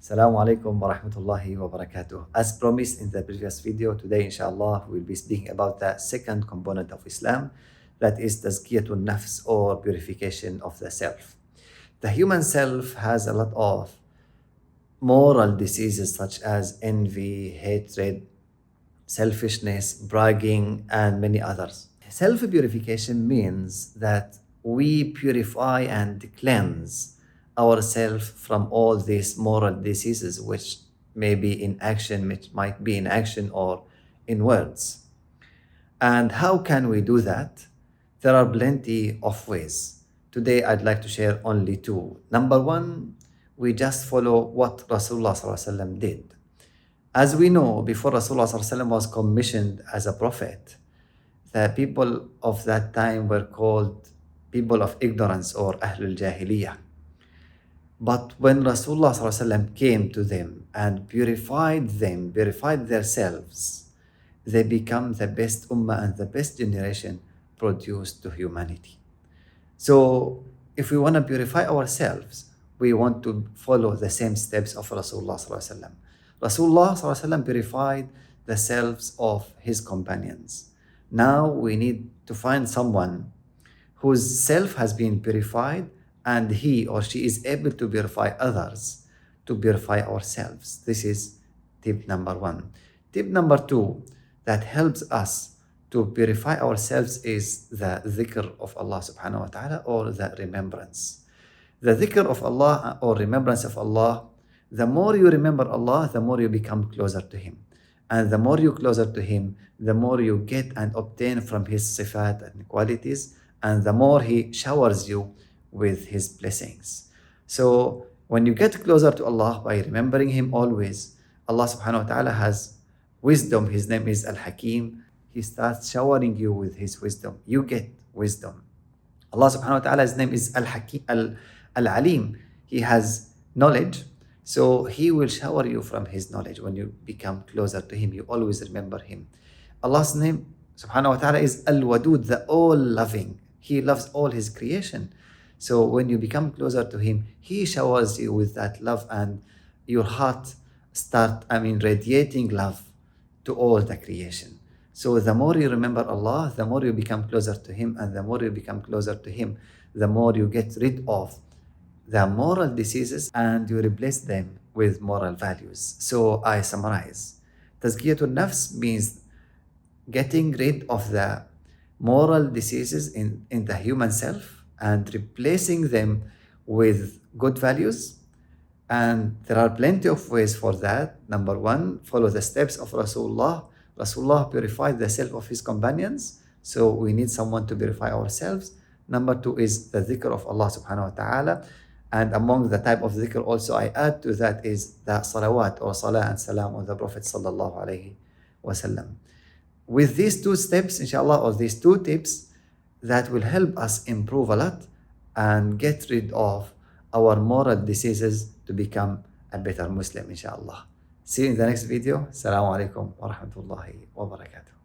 Assalamu alaikum wa rahmatullahi wa barakatuh. As promised in the previous video, today inshallah we'll be speaking about the second component of Islam, that is tazkiyatun nafs, or purification of the self. The human self has a lot of moral diseases such as envy, hatred, selfishness, bragging, and many others. Self-purification means that we purify and cleanse ourselves from all these moral diseases, which may be in action, which might be in action or in words. And how can we do that? There are plenty of ways. Today, I'd like to share only two. Number one, we just follow what Rasulullah ﷺ did. As we know, before Rasulullah ﷺ was commissioned as a prophet, the people of that time were called people of ignorance, or Ahlul Jahiliyyah. But when Rasulullah ﷺ came to them and purified themselves, they become the best ummah and the best generation produced to humanity. So if we want to purify ourselves, we want to follow the same steps of Rasulullah ﷺ. Rasulullah ﷺ purified the selves of his companions. Now we need to find someone whose self has been purified and he or she is able to purify others, to purify ourselves. This is tip number one. Tip number two that helps us to purify ourselves is the dhikr of Allah subhanahu wa ta'ala, or the remembrance. The dhikr of Allah or remembrance of Allah, the more you remember Allah, the more you become closer to Him. And the more you closer to Him, the more you get and obtain from His sifat and qualities, and the more He showers you with His blessings. So when you get closer to Allah by remembering Him always, Allah subhanahu wa ta'ala has wisdom. His name is Al-Hakim. He starts showering you with His wisdom. You get wisdom. Allah subhanahu wa ta'ala's name is Al-Hakim, Al-Alim. He has knowledge. So He will shower you from His knowledge. When you become closer to Him, you always remember Him. Allah's name subhanahu wa ta'ala is Al-Wadud, the all-loving. He loves all His creation. So when you become closer to Him, He showers you with that love, and your heart radiating love to all the creation. So the more you remember Allah, the more you become closer to Him, and the more you become closer to Him, the more you get rid of the moral diseases and you replace them with moral values. So I summarize. Tazkiyatun nafs means getting rid of the moral diseases in the human self and replacing them with good values. And there are plenty of ways for that. Number one, follow the steps of Rasulullah. Rasulullah purified the self of his companions, so we need someone to purify ourselves. Number two is the dhikr of Allah subhanahu wa ta'ala. And among the type of dhikr also I add to that is the salawat, or salah and salam on the Prophet sallallahu alayhi wa sallam. With these two steps, inshallah, or these two tips, that will help us improve a lot and get rid of our moral diseases to become a better Muslim, inshallah. See you in the next video. Assalamu alaikum wa rahmatullahi wa barakatuh.